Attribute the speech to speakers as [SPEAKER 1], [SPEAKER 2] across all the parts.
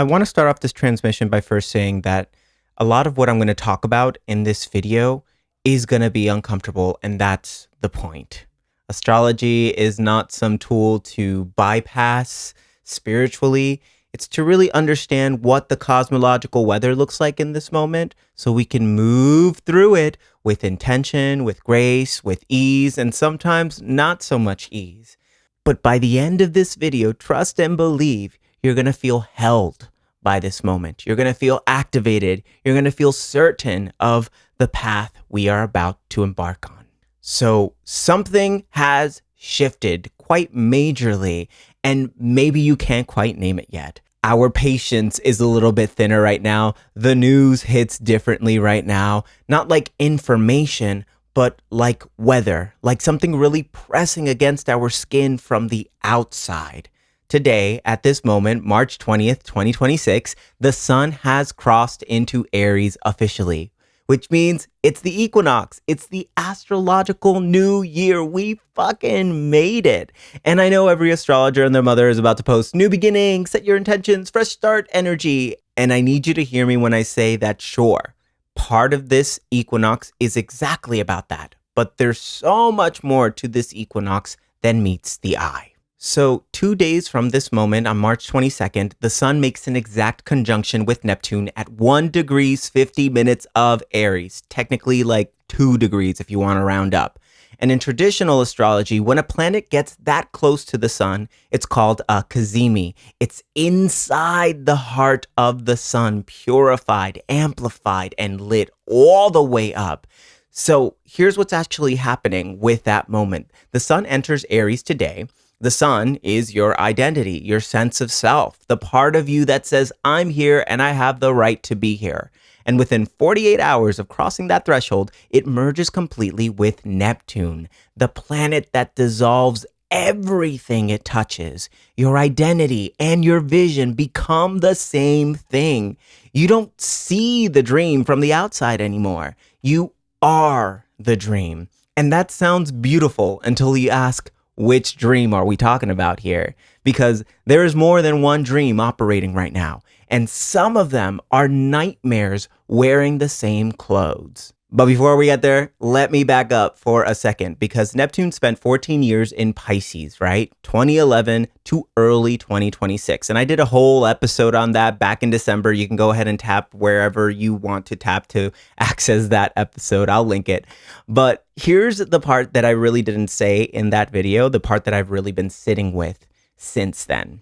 [SPEAKER 1] I want to start off this transmission by first saying that a lot of what I'm going to talk about in this video is going to be uncomfortable, and that's the point. Astrology is not some tool to bypass spiritually. It's to really understand what the cosmological weather looks like in this moment so we can move through it with intention, with grace, with ease, and sometimes not so much ease. But by the end of this video, trust and believe, you're going to feel held by this moment. You're going to feel activated. You're going to feel certain of the path we are about to embark on. So something has shifted quite majorly, and maybe you can't quite name it yet. Our patience is a little bit thinner right now. The news hits differently right now. Not like information, but like weather, like something really pressing against our skin from the outside. Today, at this moment, March 20th, 2026, the sun has crossed into Aries officially, which means it's the equinox. It's the astrological new year. We fucking made it. And I know every astrologer and their mother is about to post new beginning, set your intentions, fresh start energy. And I need you to hear me when I say that, sure, part of this equinox is exactly about that. But there's so much more to this equinox than meets the eye. So 2 days from this moment, on March 22nd, the sun makes an exact conjunction with Neptune at 1 degrees 50 minutes of Aries, technically like 2 degrees if you want to round up. And in traditional astrology, when a planet gets that close to the sun, it's called a Kazimi. It's inside the heart of the sun, purified, amplified, and lit all the way up. So here's what's actually happening with that moment. The sun enters Aries today. The sun is your identity, your sense of self, the part of you that says, I'm here and I have the right to be here. And within 48 hours of crossing that threshold, it merges completely with Neptune, the planet that dissolves everything it touches. Your identity and your vision become the same thing. You don't see the dream from the outside anymore. You are the dream. And that sounds beautiful until you ask, which dream are we talking about here? Because there is more than one dream operating right now, and some of them are nightmares wearing the same clothes. But before we get there, let me back up for a second, because Neptune spent 14 years in Pisces, right? 2011 to early 2026. And I did a whole episode on that back in December. You can go ahead and tap wherever you want to tap to access that episode. I'll link it. But here's the part that I really didn't say in that video, the part that I've really been sitting with since then.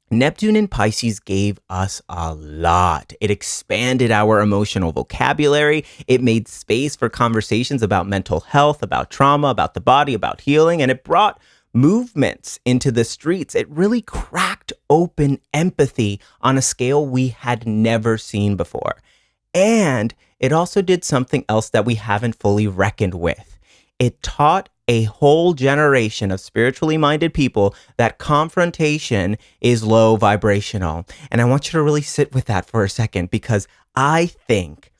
[SPEAKER 1] Neptune in Pisces gave us a lot. It expanded our emotional vocabulary. It made space for conversations about mental health, about trauma, about the body, about healing, and it brought movements into the streets. It really cracked open empathy on a scale we had never seen before. And it also did something else that we haven't fully reckoned with. It taught a whole generation of spiritually minded people that confrontation is low vibrational. And I want you to really sit with that for a second, because I think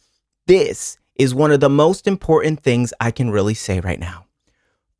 [SPEAKER 1] this is one of the most important things I can really say right now.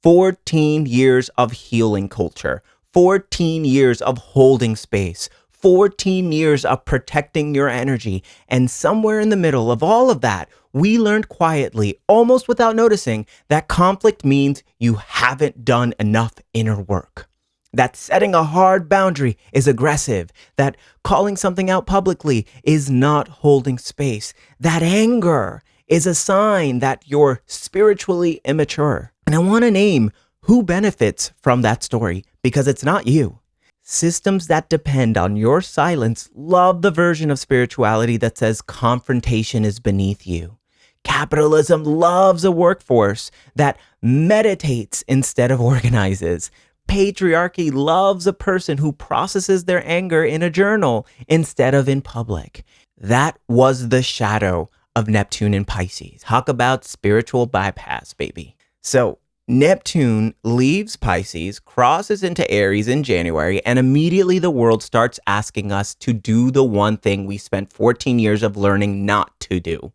[SPEAKER 1] 14 years of healing culture, 14 years of holding space, 14 years of protecting your energy. And somewhere in the middle of all of that, we learned quietly, almost without noticing, that conflict means you haven't done enough inner work. That setting a hard boundary is aggressive. That calling something out publicly is not holding space. That anger is a sign that you're spiritually immature. And I want to name who benefits from that story, because it's not you. Systems that depend on your silence love the version of spirituality that says confrontation is beneath you. Capitalism loves a workforce that meditates instead of organizes. Patriarchy loves a person who processes their anger in a journal instead of in public. That was the shadow of Neptune in Pisces. Talk about spiritual bypass, baby. So Neptune leaves Pisces, crosses into Aries in January, and immediately the world starts asking us to do the one thing we spent 14 years of learning not to do: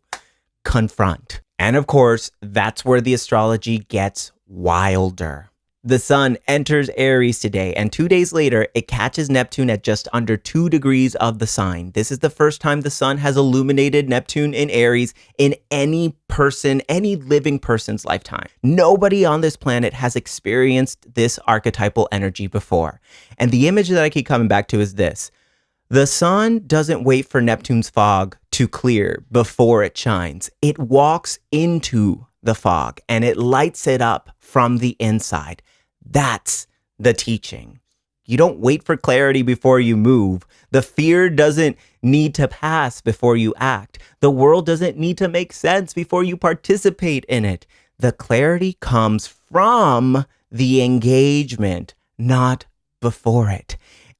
[SPEAKER 1] confront. And of course, that's where the astrology gets wilder. The sun enters Aries today, and 2 days later, it catches Neptune at just under 2 degrees of the sign. This is the first time the sun has illuminated Neptune in Aries in any person, any living person's lifetime. Nobody on this planet has experienced this archetypal energy before. And the image that I keep coming back to is this. The sun doesn't wait for Neptune's fog to clear before it shines. It walks into the fog and it lights it up from the inside. That's the teaching. You don't wait for clarity before you move. The fear doesn't need to pass before you act. The world doesn't need to make sense before you participate in it. The clarity comes from the engagement, not before it.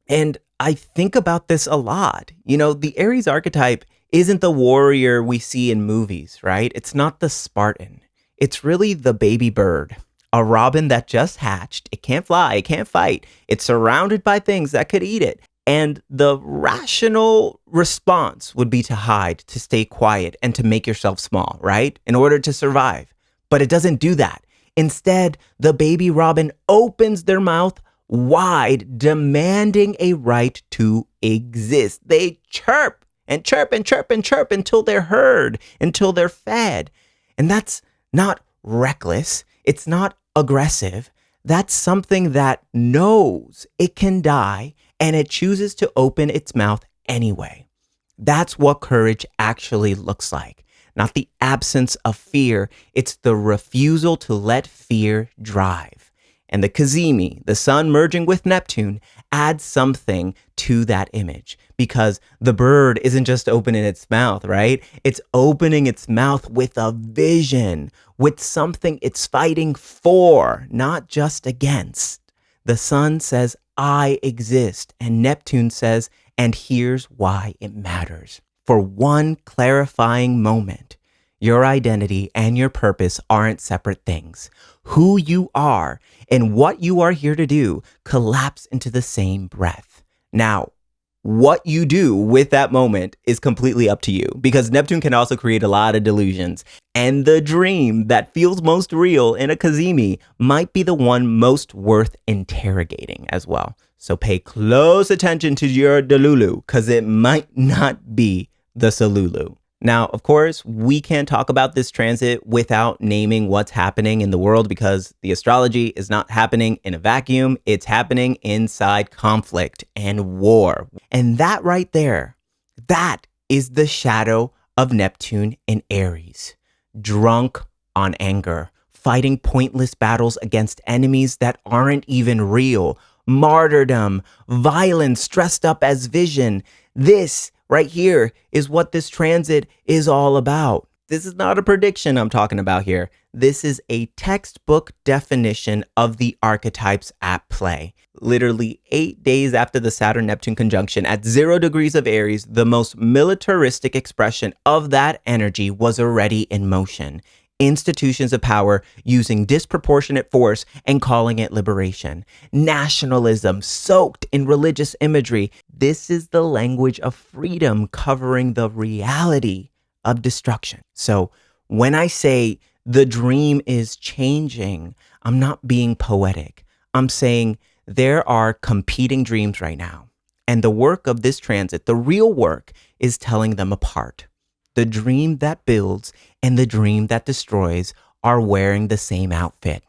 [SPEAKER 1] And I think about this a lot. You know, the Aries archetype isn't the warrior we see in movies, right? It's not the Spartan. It's really the baby bird, a robin that just hatched. It can't fly, it can't fight. It's surrounded by things that could eat it. And the rational response would be to hide, to stay quiet, and to make yourself small, right? In order to survive. But it doesn't do that. Instead, the baby robin opens their mouth wide, demanding a right to exist. They chirp and chirp and chirp and chirp until they're heard, until they're fed. And that's not reckless. It's not aggressive. That's something that knows it can die and it chooses to open its mouth anyway. That's what courage actually looks like. Not the absence of fear. It's the refusal to let fear drive. And the Kazimi, the sun merging with Neptune, adds something to that image because the bird isn't just opening its mouth, right? It's opening its mouth with a vision, with something it's fighting for, not just against. The sun says, I exist. And Neptune says, and here's why it matters. For one clarifying moment, your identity and your purpose aren't separate things. Who you are and what you are here to do collapse into the same breath. Now, what you do with that moment is completely up to you because Neptune can also create a lot of delusions. And the dream that feels most real in a Kazimi might be the one most worth interrogating as well. So pay close attention to your delulu because it might not be the Salulu. Now, of course, we can't talk about this transit without naming what's happening in the world because the astrology is not happening in a vacuum. It's happening inside conflict and war. And that right there, that is the shadow of Neptune in Aries. Drunk on anger, fighting pointless battles against enemies that aren't even real. Martyrdom, violence dressed up as vision. This right here is what this transit is all about. This is not a prediction I'm talking about here. This is a textbook definition of the archetypes at play. Literally 8 days after the Saturn-Neptune conjunction at 0 degrees of Aries, the most militaristic expression of that energy was already in motion. Institutions of power using disproportionate force and calling it liberation. Nationalism soaked in religious imagery. This is the language of freedom covering the reality of destruction. So when I say the dream is changing, I'm not being poetic. I'm saying there are competing dreams right now. And the work of this transit, the real work, is telling them apart. The dream that builds and the dream that destroys are wearing the same outfit.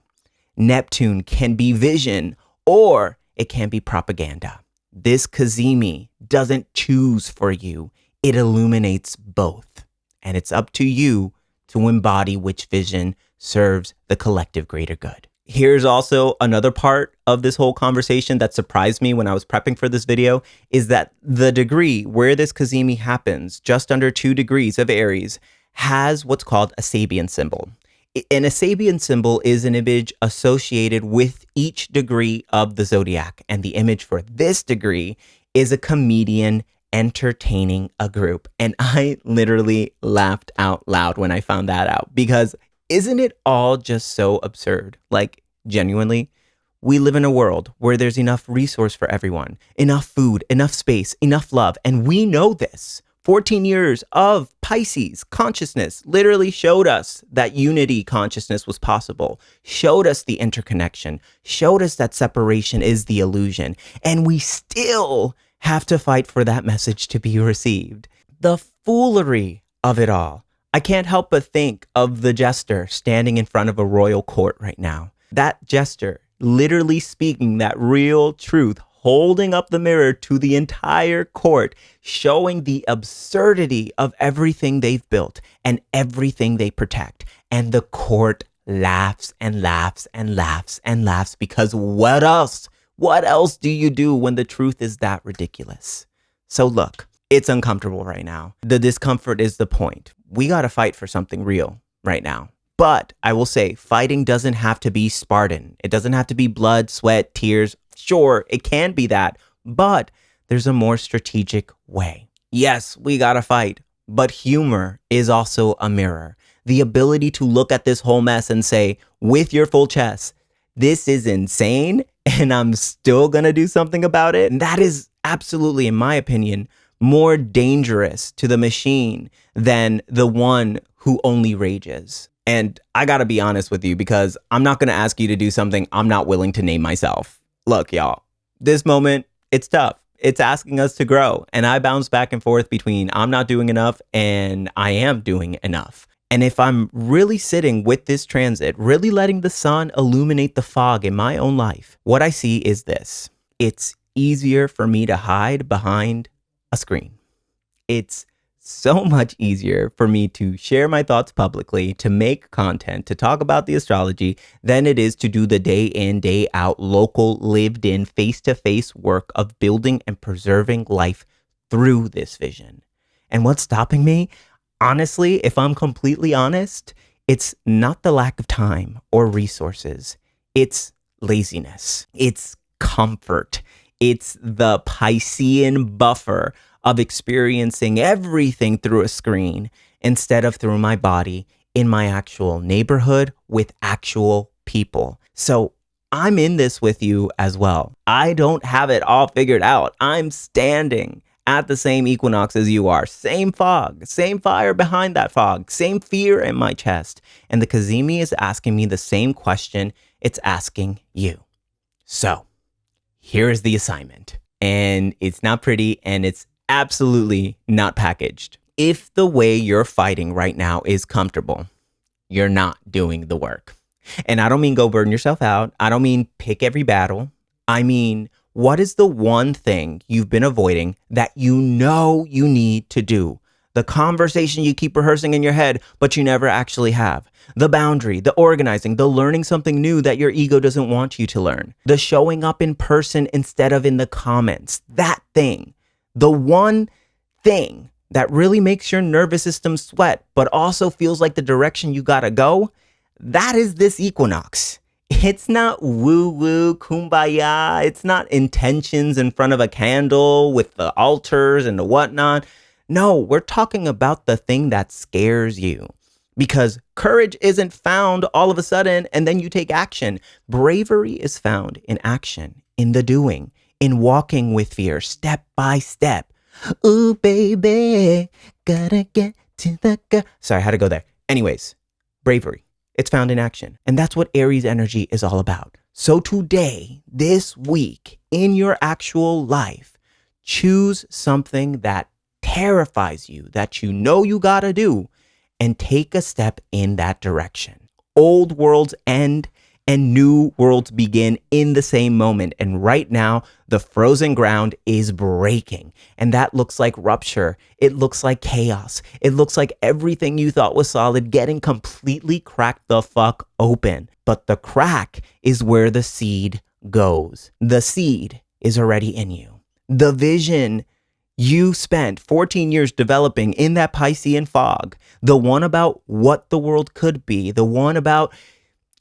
[SPEAKER 1] Neptune can be vision or it can be propaganda. This Kazimi doesn't choose for you. It illuminates both. And it's up to you to embody which vision serves the collective greater good. Here's also another part of this whole conversation that surprised me when I was prepping for this video is that the degree where this Kazimi happens, just under 2 degrees of Aries, has what's called a Sabian symbol. And a Sabian symbol is an image associated with each degree of the zodiac. And the image for this degree is a comedian entertaining a group. And I literally laughed out loud when I found that out because isn't it all just so absurd? Like, genuinely, we live in a world where there's enough resource for everyone, enough food, enough space, enough love. And we know this 14 years of Pisces consciousness literally showed us that unity consciousness was possible, showed us the interconnection, showed us that separation is the illusion, and we still have to fight for that message to be received. The foolery of it all. I can't help but think of the jester standing in front of a royal court right now. That jester literally speaking that real truth, holding up the mirror to the entire court, showing the absurdity of everything they've built and everything they protect. And the court laughs and laughs and laughs and laughs because what else? What else do you do when the truth is that ridiculous? So look, it's uncomfortable right now. The discomfort is the point. We got to fight for something real right now. But I will say fighting doesn't have to be Spartan. It doesn't have to be blood, sweat, tears. Sure, it can be that, but there's a more strategic way. Yes, we gotta fight, but humor is also a mirror. The ability to look at this whole mess and say, with your full chest, this is insane, and I'm still gonna do something about it. And that is absolutely, in my opinion, more dangerous to the machine than the one who only rages. And I gotta be honest with you because I'm not gonna ask you to do something I'm not willing to name myself. Look, y'all, this moment, it's tough. It's asking us to grow. And I bounce back and forth between I'm not doing enough and I am doing enough. And if I'm really sitting with this transit, really letting the sun illuminate the fog in my own life, what I see is this. It's easier for me to hide behind a screen. It's so much easier for me to share my thoughts publicly, to make content, to talk about the astrology than it is to do the day in, day out, local, lived in, face-to-face work of building and preserving life through this vision. And what's stopping me? Honestly, if I'm completely honest, it's not the lack of time or resources. It's laziness. It's comfort. It's the Piscean buffer of experiencing everything through a screen instead of through my body in my actual neighborhood with actual people. So I'm in this with you as well. I don't have it all figured out. I'm standing at the same equinox as you are. Same fog, same fire behind that fog, same fear in my chest. And the Kazimi is asking me the same question it's asking you. So here is the assignment. And it's not pretty and it's absolutely not packaged. If the way you're fighting right now is comfortable, you're not doing the work. And I don't mean go burn yourself out. I don't mean pick every battle. I mean, what is the one thing you've been avoiding that you know you need to do? The conversation you keep rehearsing in your head, but you never actually have. The boundary, the organizing, the learning something new that your ego doesn't want you to learn. The showing up in person instead of in the comments. That thing. The one thing that really makes your nervous system sweat, but also feels like the direction you gotta go, that is this equinox. It's not woo-woo, kumbaya. It's not intentions in front of a candle with the altars and the whatnot. No, we're talking about the thing that scares you. Because courage isn't found all of a sudden and then you take action. Bravery is found in action, in the doing, in walking with fear, step by step. Ooh, baby, gotta get to the Sorry, I had to go there. Anyways, bravery. It's found in action. And that's what Aries energy is all about. So today, this week, in your actual life, choose something that terrifies you, that you know you gotta do, and take a step in that direction. Old worlds end and new worlds begin in the same moment. And right now, the frozen ground is breaking. And that looks like rupture. It looks like chaos. It looks like everything you thought was solid getting completely cracked the fuck open. But the crack is where the seed goes. The seed is already in you. The vision you spent 14 years developing in that Piscean fog, the one about what the world could be, the one about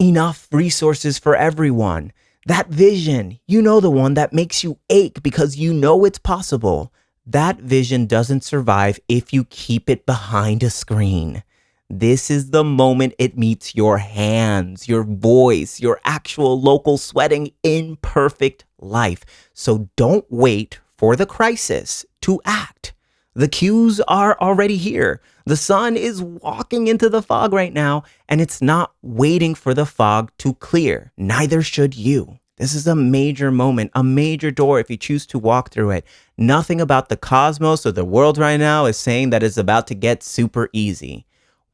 [SPEAKER 1] enough resources for everyone, that vision, you know, the one that makes you ache because you know it's possible. That vision doesn't survive if you keep it behind a screen. This is the moment it meets your hands, your voice, your actual local sweating imperfect life. So don't wait for the crisis to act. The cues are already here. The sun is walking into the fog right now, and it's not waiting for the fog to clear. Neither should you. This is a major moment, a major door if you choose to walk through it. Nothing about the cosmos or the world right now is saying that it's about to get super easy.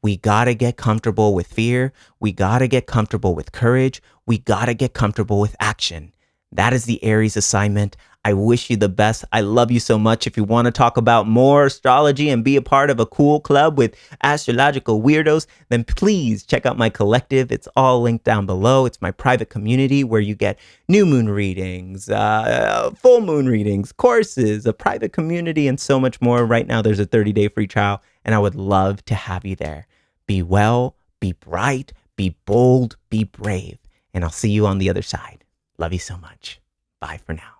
[SPEAKER 1] We gotta get comfortable with fear. We gotta get comfortable with courage. We gotta get comfortable with action. That is the Aries assignment. I wish you the best. I love you so much. If you want to talk about more astrology and be a part of a cool club with astrological weirdos, then please check out my collective. It's all linked down below. It's my private community where you get new moon readings, full moon readings, courses, a private community, and so much more. Right now, there's a 30-day free trial, and I would love to have you there. Be well, be bright, be bold, be brave, and I'll see you on the other side. Love you so much. Bye for now.